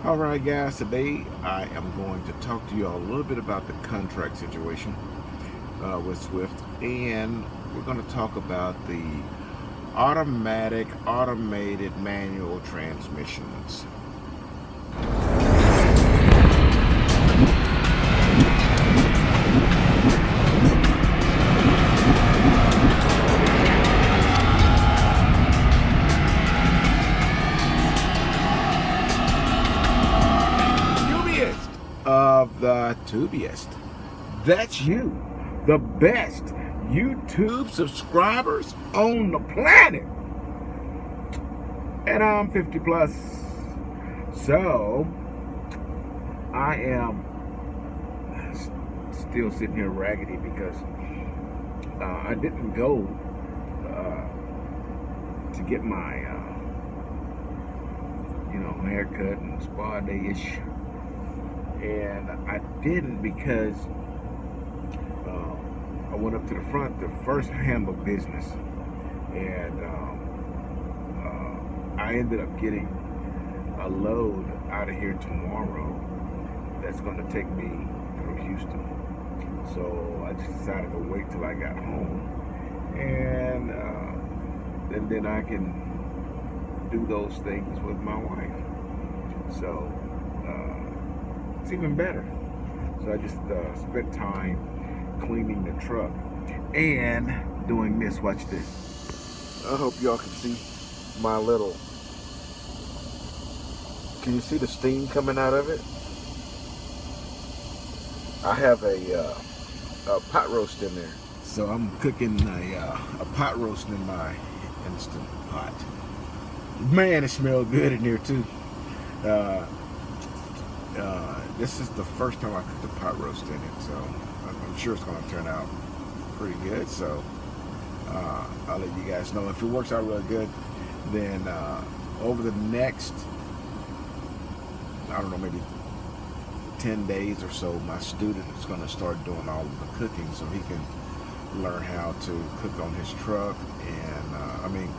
Alright guys, today I am going to talk to you all a little bit about the contract situation with Swift, and we're going to talk about the automated manual transmissions. Of the tubiest. That's you, the best YouTube subscribers on the planet. And I'm 50 plus. So I am still sitting here raggedy because I didn't go to get my haircut and spa day-ish. And I didn't because I went up to the front to first handle business, and I ended up getting a load out of here tomorrow that's going to take me through Houston. So I just decided to wait till I got home, and then I can do those things with my wife. So it's even better. So I just spent time cleaning the truck and doing this. Watch this. I hope y'all can see my little, can you see the steam coming out of it? I have a pot roast in there. So I'm cooking a pot roast in my Instant Pot. Man, it smells good in there too. This is the first time I cooked a pot roast in it, so I'm sure it's going to turn out pretty good. So I'll let you guys know. If it works out really good, then over the next, I don't know, maybe 10 days or so, my student is going to start doing all of the cooking so he can learn how to cook on his truck. And I mean,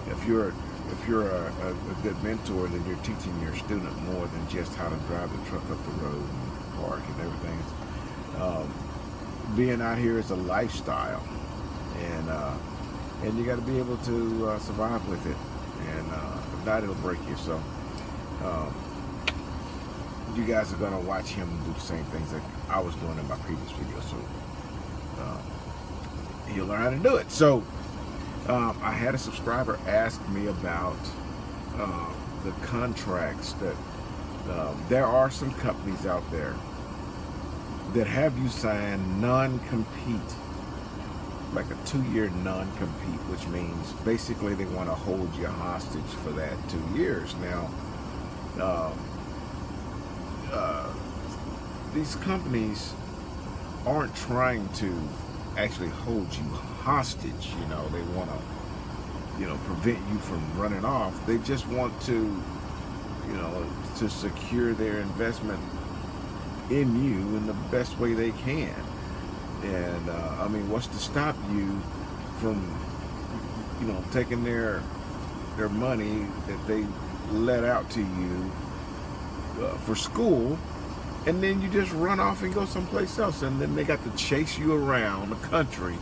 if you're a good mentor, then you're teaching your student more than just how to drive the truck up the road and park and everything. Being out here is a lifestyle, and you got to be able to survive with it, and if not, it'll break you. So you guys are going to watch him do the same things that I was doing in my previous video, so he'll learn how to do it. So I had a subscriber ask me about the contracts that there are some companies out there that have you sign non-compete, like a 2-year non-compete, which means basically they want to hold you hostage for that 2 years. Now, these companies aren't trying to actually hold you hostage. They want to prevent you from running off. They just want to to secure their investment in you in the best way they can. And I mean, what's to stop you from taking their money that they let out to you for school, and then you just run off and go someplace else, and then they got to chase you around the country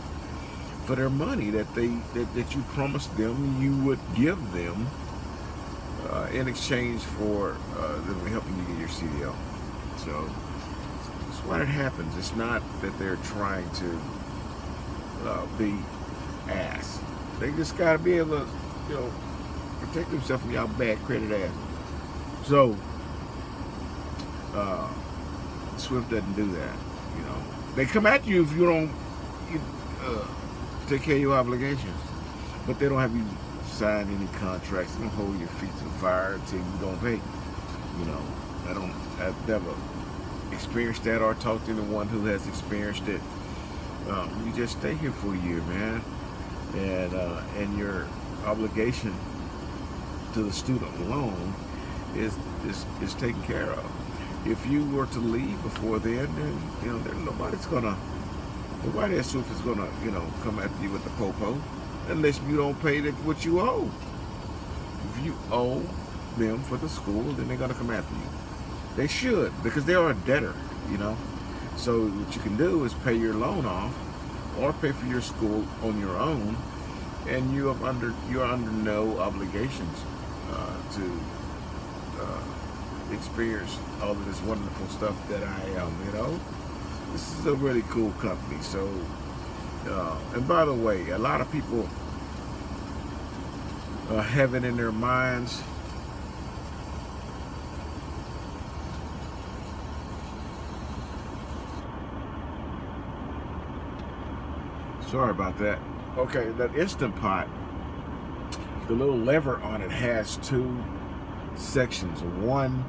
for their money that you promised them you would give them in exchange for them helping you get your CDL. So that's why it happens. It's not that they're trying to be ass. They just got to be able to protect themselves from y'all bad credit ass. So Swift doesn't do that. They come at you if you don't take care of your obligations, but they don't have you sign any contracts. They don't hold your feet to the fire until you don't pay. I've never experienced that or talked to anyone who has experienced it. You just stay here for a year, man, and your obligation to the student loan is taken care of. If you were to leave before then nobody at Swift is gonna come after you with the popo unless you don't pay what you owe. If you owe them for the school, then they're going to come after you. They should, because they are a debtor, you know. So what you can do is pay your loan off or pay for your school on your own, and you're under no obligations to experience all of this wonderful stuff that I am, you know. This is a really cool company. So, and by the way, a lot of people have it in their minds sorry about that. Okay, that Instant Pot, the little lever on it has two sections. One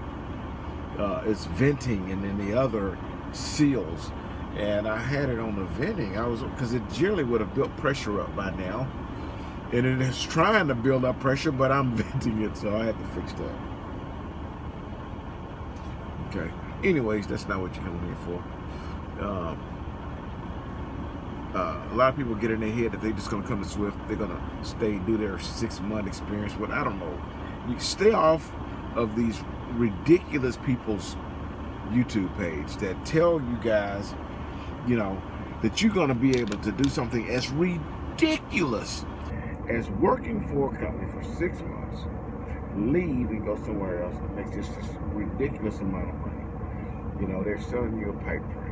is venting, and then the other seals. And I had it on the venting. Because it generally would have built pressure up by now, and it is trying to build up pressure, but I'm venting it, so I had to fix that. Okay. Anyways, that's not what you're coming here for. A lot of people get in their head that they're just going to come to Swift, they're going to stay, do their 6-month experience. Well, I don't know. You stay off of these ridiculous people's YouTube page that tell you guys, you know, that you're going to be able to do something as ridiculous as working for a company for 6 months, leave and go somewhere else and make just this ridiculous amount of money. You know, they're selling you a pipe dream.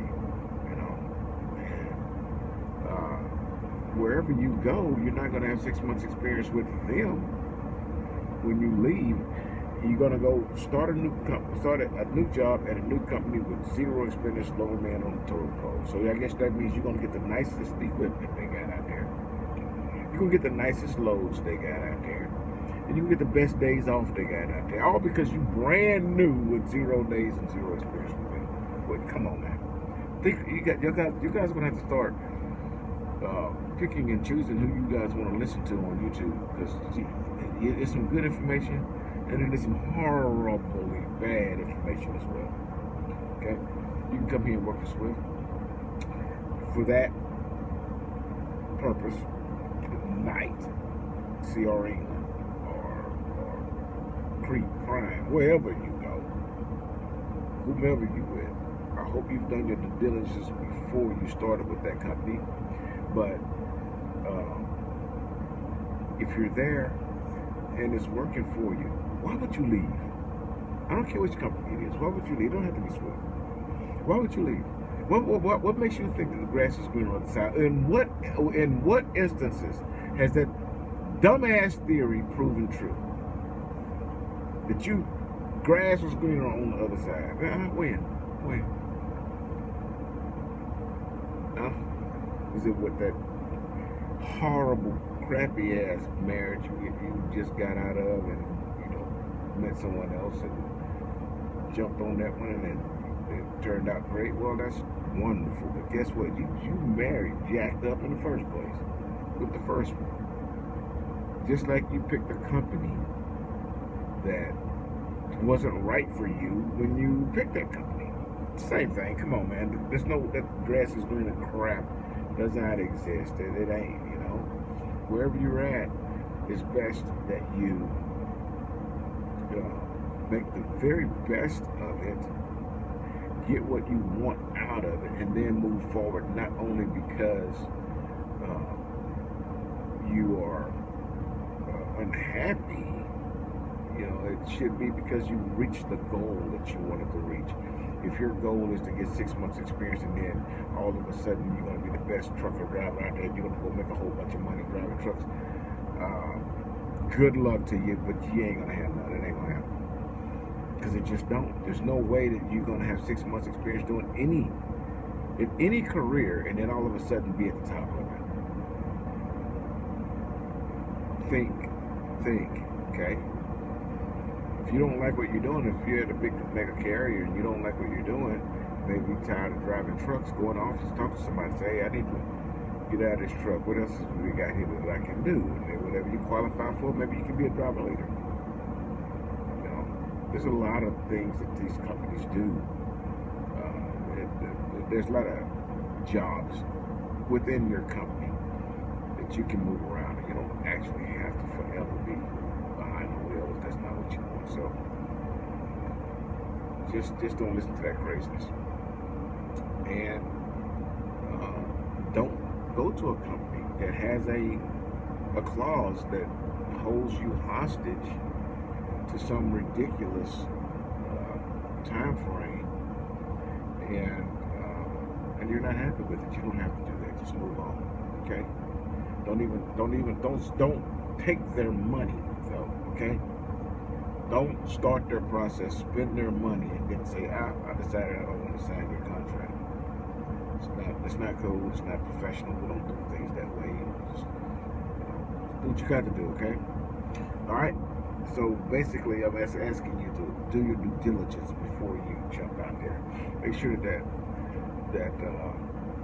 Wherever you go, you're not going to have 6 months experience with them. When you leave, you're going to go start a new job at a new company with zero experience, lower man on the total pole. So I guess that means you're going to get the nicest equipment they got out there. You're going to get the nicest loads they got out there. And you can get the best days off they got out there. All because you brand new with 0 days and zero experience with them. But come on, man. You guys are going to have to start picking and choosing who you guys want to listen to on YouTube, because it's some good information and then there's some horribly bad information as well. Okay, you can come here and work for Swift for that purpose tonight. CR England or Creek Prime, wherever you go, whomever you with. I hope you've done your due diligence before you started with that company. But if you're there and it's working for you, why would you leave? I don't care which company it is. Why would you leave? It don't have to be Swift. Why would you leave? What makes you think that the grass is greener on the side? In what instances has that dumbass theory proven true? That grass was greener on the other side? When? Is it with that horrible, crappy ass marriage you just got out of, and met someone else and jumped on that one and it turned out great? Well, that's wonderful. But guess what? You married jacked up in the first place with the first one. Just like you picked a company that wasn't right for you when you picked that company. Same thing. Come on, man. There's no that grass is greener crap. Does not exist, and it ain't, wherever you're at, it's best that you make the very best of it, get what you want out of it, and then move forward, not only because you are unhappy, it should be because you reached the goal that you wanted to reach. If your goal is to get 6 months experience and then all of a sudden you're going to be the best trucker driver out there, you're going to go make a whole bunch of money driving trucks, good luck to you, but you ain't going to have none. It ain't going to happen. Because it just don't. There's no way that you're going to have 6 months experience doing any career and then all of a sudden be at the top of it. Think, okay? If you don't like what you're doing, if you're at a big mega carrier and you don't like what you're doing, maybe you're tired of driving trucks, go in the office, talk to somebody, say, hey, I need to get out of this truck. What else is we got here that I can do? And then whatever you qualify for, maybe you can be a driver later. There's a lot of things that these companies do. There's a lot of jobs within your company that you can move around, and you don't actually have to forever be behind the wheel if that's not what you want So just don't listen to that craziness. And don't go to a company that has a clause that holds you hostage to some ridiculous time frame, and you're not happy with it. You don't have to do that. Just move on. Okay? Don't take their money though. Okay? Don't start their process, spend their money, and then say, I decided I don't want to sign your contract. It's not cool. It's not professional. We don't do things that way. Just do what you got to do. Okay? All right. So basically, I'm asking you to do your due diligence before you jump out there. Make sure that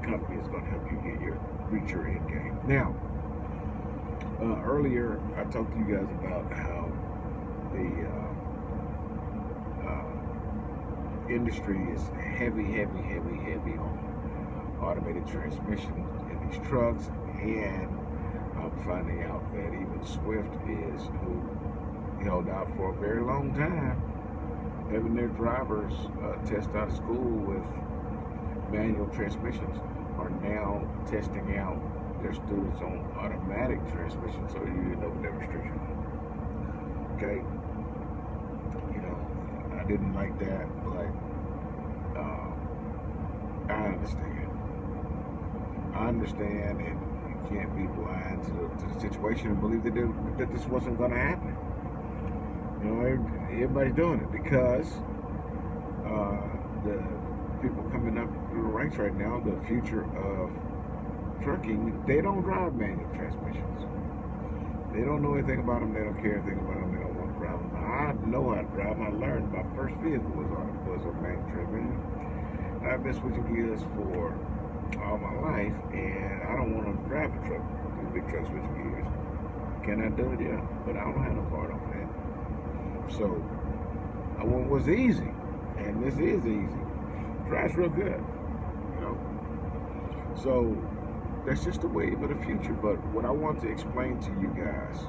company is going to help you reach your end game. Now, earlier I talked to you guys about how the industry is heavy on automated transmission in these trucks, and I'm finding out that even Swifty who held out for a very long time, having their drivers test out of school with manual transmissions, are now testing out their students on automatic transmissions, so you end up with that restriction. Okay, I didn't like that, but I understand, and you can't be blind to the situation and believe that this wasn't going to happen. Everybody's doing it because the people coming up through the ranks right now, the future of trucking, they don't drive manual transmissions. They don't know anything about them. They don't care anything about them. They don't want to drive them. I know how to drive. I learned my first vehicle was a manual transmission. I've been switching gears for all my life, and I don't want to drive a truck, a big truck switching gears. Can I do it? Yeah, but I don't have no part on that. So I want what's easy, and this is easy. Drives real good, So that's just the wave of the future. But what I want to explain to you guys,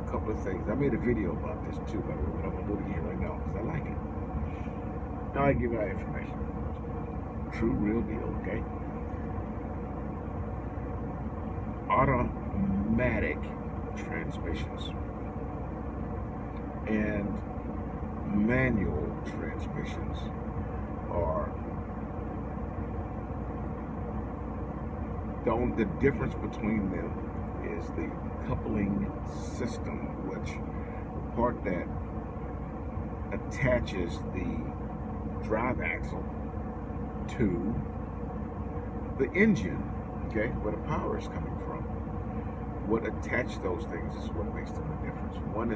a couple of things. I made a video about this too, by the way, but I'm gonna do it again right now because I like it. Now I give you that information. True, real deal, okay? Automatic transmissions and manual transmissions are the difference between them is the coupling system, which the part that attaches the drive axle to the engine, okay, where the power is coming from. What attach those things is what makes them a difference. One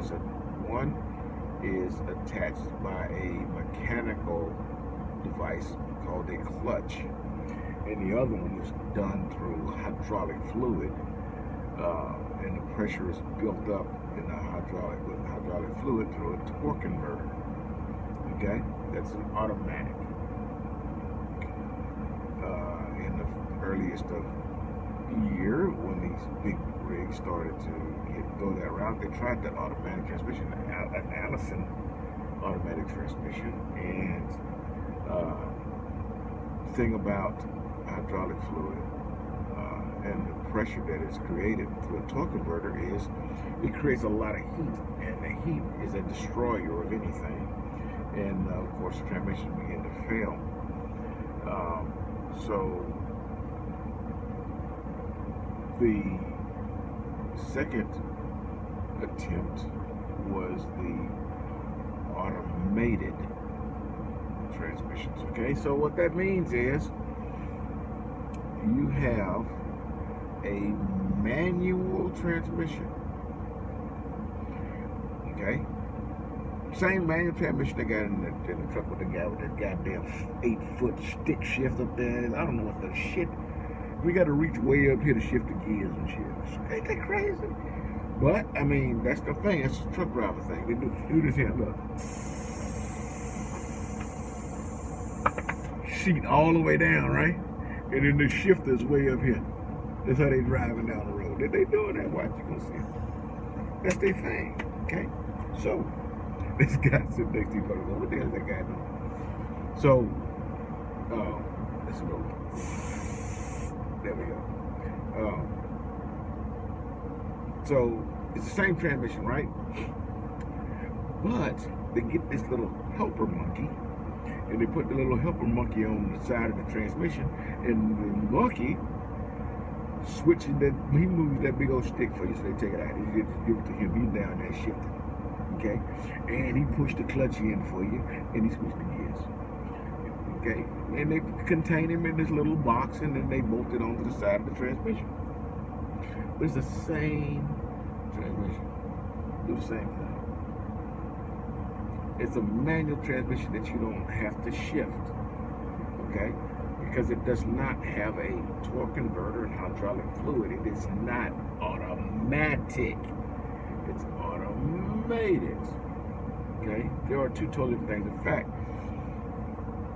is attached by a mechanical device called a clutch, and the other one is done through hydraulic fluid, and the pressure is built up in the hydraulic fluid through a torque converter. Okay, that's an automatic. In the earliest of year, when these big rigs started to go that route, they tried the automatic transmission, an Allison automatic transmission, and the thing about hydraulic fluid and the pressure that is created through a torque converter is it creates a lot of heat, and the heat is a destroyer of anything, and of course the transmission began to fail. So the second attempt was the automated transmissions. Okay, so what that means is you have a manual transmission. Okay, same manual transmission they got in the truck with the guy with that goddamn 8-foot stick shift up there. I don't know what the shit. We got to reach way up here to shift the gears and shit. Ain't that crazy? But I mean, that's the thing. That's the truck driver thing. They do this here. Look, seat all the way down, right? And then the shifter's way up here. That's how they driving down the road. They doing that. Watch, you gonna see it. That's their thing. Okay. So This guy sitting next to you, going, what the hell is that guy doing? So, let's go. There we go. So it's the same transmission, right? But they get this little helper monkey, and they put the little helper monkey on the side of the transmission, and the monkey switches that, he moves that big old stick for you, so they take it out. You just give it to him, he's down there shifting. Okay? And he pushed the clutch in for you, and he switched the gears. Okay? And they contain him in this little box, and then they bolt it onto the side of the transmission. But it's the same transmission. Do the same thing. It's a manual transmission that you don't have to shift. Okay? Because it does not have a torque converter and hydraulic fluid. It is not automatic. It's automated. Okay? There are two totally different things. In fact,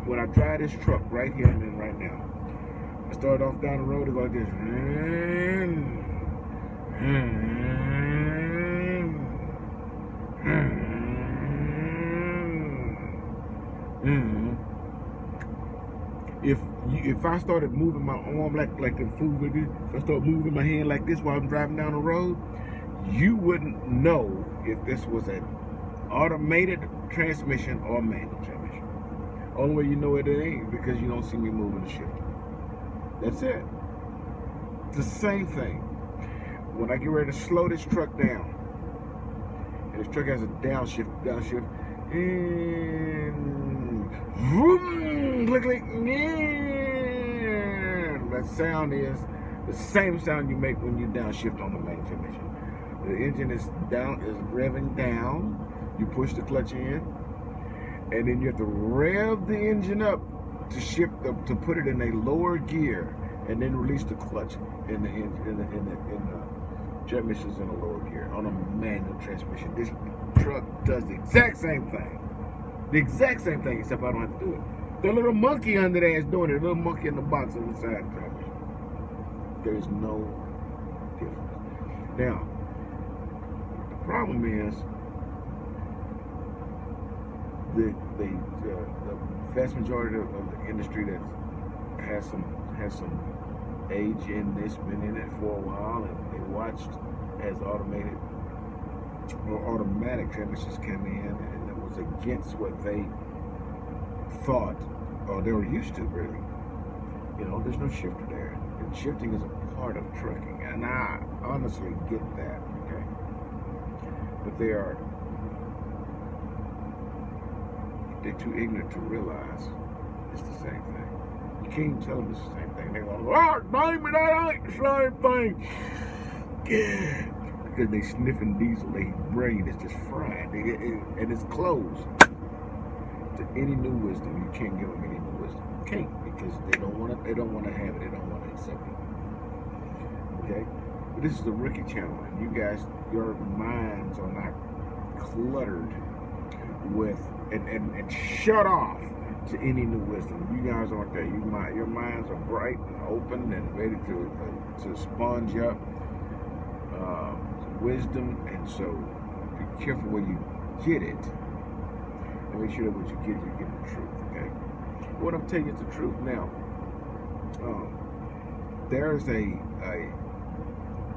when I drive this truck right here and then right now, I start off down the road, it's like this. If I started moving my arm like the food with it, if I start moving my hand like this while I'm driving down the road, you wouldn't know if this was an automated transmission or a manual transmission. Only way you know it ain't because you don't see me moving the shifter. That's it. It's the same thing. When I get ready to slow this truck down, and this truck has a downshift, and vroom, click, click, that sound is the same sound you make when you downshift on the main transmission. The engine is revving down. You push the clutch in, and then you have to rev the engine up to shift to put it in a lower gear, and then release the clutch in the transmission's in a lower gear on a manual transmission. This truck does the exact same thing. The exact same thing, except I don't have to do it. The little monkey under there is doing it. The little monkey in the box on the side of the transmission. There is no difference. Now, the problem is the vast majority of the industry that has some age in this, been in it for a while, and they watched as automated or automatic transmissions came in, and it was against what they thought or they were used to, really. You know, there's no shifter there, and shifting is a part of trucking, and I honestly get that, okay? But they're too ignorant to realize it's the same thing. You can't even tell them it's the same thing. They go, oh, baby, that ain't the same thing. Yeah. Because they sniffing diesel, their brain is just fried. And it's closed to any new wisdom. You can't give them any new wisdom. You can't, because they don't want to have it. They don't want to accept it. Okay? But this is the Rookie channel, and you guys, your minds are not cluttered with and shut off to any new wisdom. You guys aren't there. Your minds are bright and open and ready to sponge up wisdom, and so be careful where you get it, and make sure that what you get the truth. Okay, what I'm telling you is the truth. Now, there's a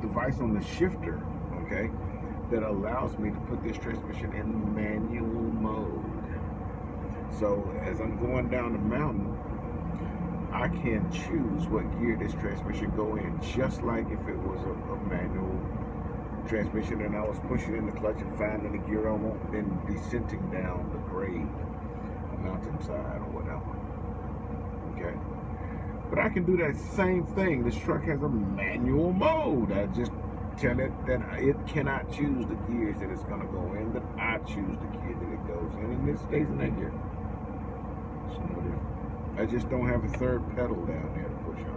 device on the shifter, okay, that allows me to put this transmission in manual mode. So as I'm going down the mountain, I can choose what gear this transmission go in, just like if it was a manual transmission and I was pushing in the clutch and finding the gear I want, then descending down the grade, a mountainside or whatever. Okay? But I can do that same thing. This truck has a manual mode. I just tell it that it cannot choose the gears that it's going to go in, but I choose the gear that it goes in, and it stays in that gear. So no different. I just don't have a third pedal down there to push on.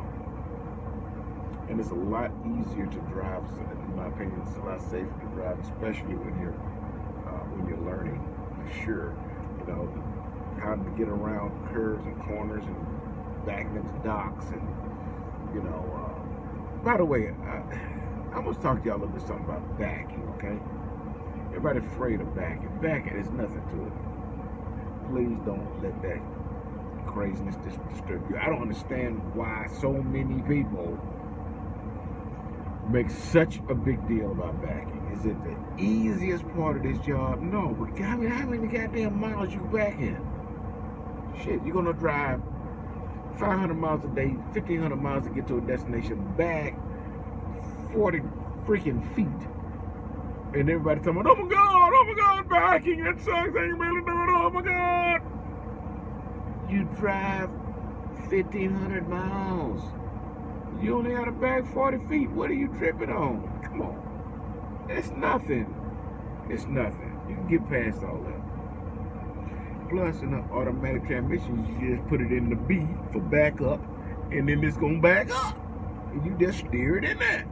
And it's a lot easier to drive, so in my opinion, it's a lot safer to drive, especially when you're learning, for sure. You know, how to get around curves and corners and backing into docks, and you know. By the way, I want to talk to y'all a little bit something about backing, okay? Everybody afraid of backing. Backing is nothing to it. Please don't let that craziness disturb you. I don't understand why so many people make such a big deal about backing. Is it the easiest part of this job? No, but how many goddamn miles you backing? Shit, you're gonna drive 500 miles a day, 1,500 miles to get to a destination, back 40 freaking feet. And everybody talking about, oh my God, backing, it sucks, I ain't really doing it, oh my God. You drive 1,500 miles. You only got to back 40 feet. What are you tripping on? Come on. It's nothing. It's nothing. You can get past all that. Plus, in an automatic transmission, you just put it in the B for backup, and then it's going to back up. And you just steer it in there.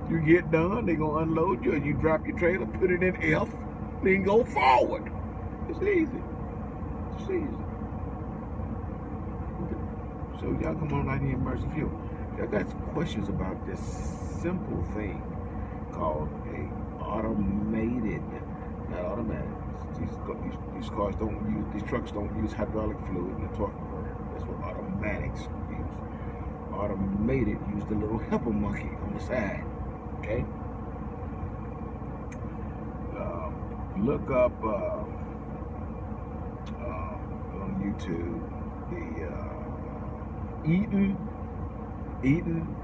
You get done, they're going to unload you, and you drop your trailer, put it in F, then go forward. It's easy. It's easy. So y'all come on out here and immerse the fuel. Y'all got some questions about this simple thing called a automated, not automatic. These cars don't use, these trucks don't use hydraulic fluid in the torque converter. That's what automatics use. Automated use the little helper monkey on the side. Okay. Look up on YouTube the Eaton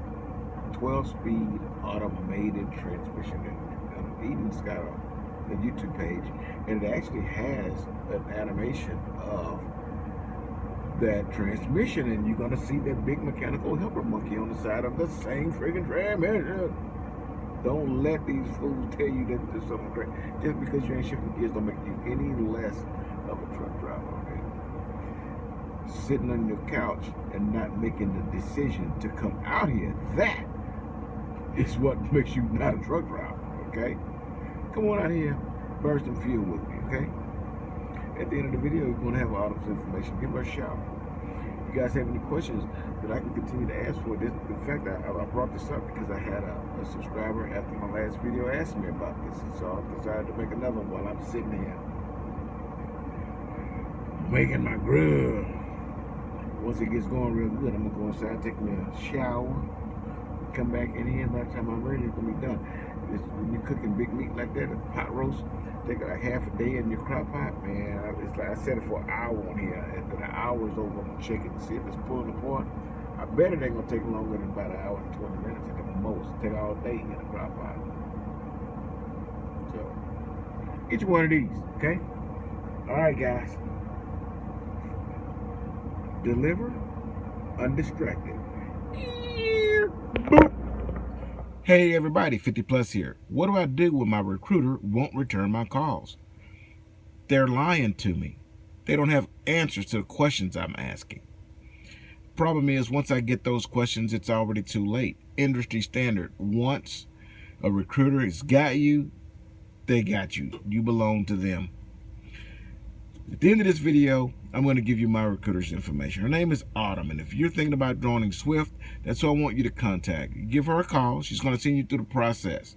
12-speed automated transmission. And Eaton's got a YouTube page, and it actually has an animation of that transmission, and you're gonna see that big mechanical helper monkey on the side of the same friggin' transmission. Don't let these fools tell you that there's something great. Just because you ain't shifting gears don't make you any less of a truck driver, okay? Sitting on your couch and not making the decision to come out here, that is what makes you not a truck driver, okay? Come on out here, burn some fuel with me, okay? At the end of the video, you're going to have Autumn's information. Give her a shout. If you guys have any questions that I can continue to ask for, this, in fact, I brought this up because I had a subscriber after my last video asked me about this. So I decided to make another one while I'm sitting here making my grub. Once it gets going real good, I'm going to go inside, take me a shower, come back in here, and by the time I'm ready, it's going to be done. When you're cooking big meat like that, a pot roast, take like half a day in your crock pot, man. It's like I set it for an hour on here. After the hour is over, I'm gonna check it and see if it's pulling apart. I bet it ain't gonna take longer than about an hour and 20 minutes at the most. Take all day in a crock pot. So get you one of these, okay? All right, guys. Deliver undistracted. Boop. Hey everybody, 50 Plus here. What do I do when my recruiter won't return my calls? They're lying to me. They don't have answers to the questions I'm asking. Problem is, once I get those questions, it's already too late. Industry standard, once a recruiter has got you, they got you. You belong to them. At the end of this video, I'm going to give you my recruiter's information. Her name is Autumn, and if you're thinking about joining Swift, that's who I want you to contact. Give her a call. She's going to send you through the process.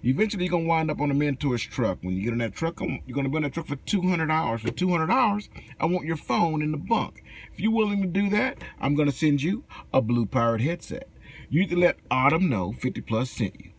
Eventually, you're going to wind up on a mentor's truck. When you get in that truck, you're going to be in that truck for $200. For $200, I want your phone in the bunk. If you're willing to do that, I'm going to send you a Blue Pirate headset. You need to let Autumn know 50 Plus sent you.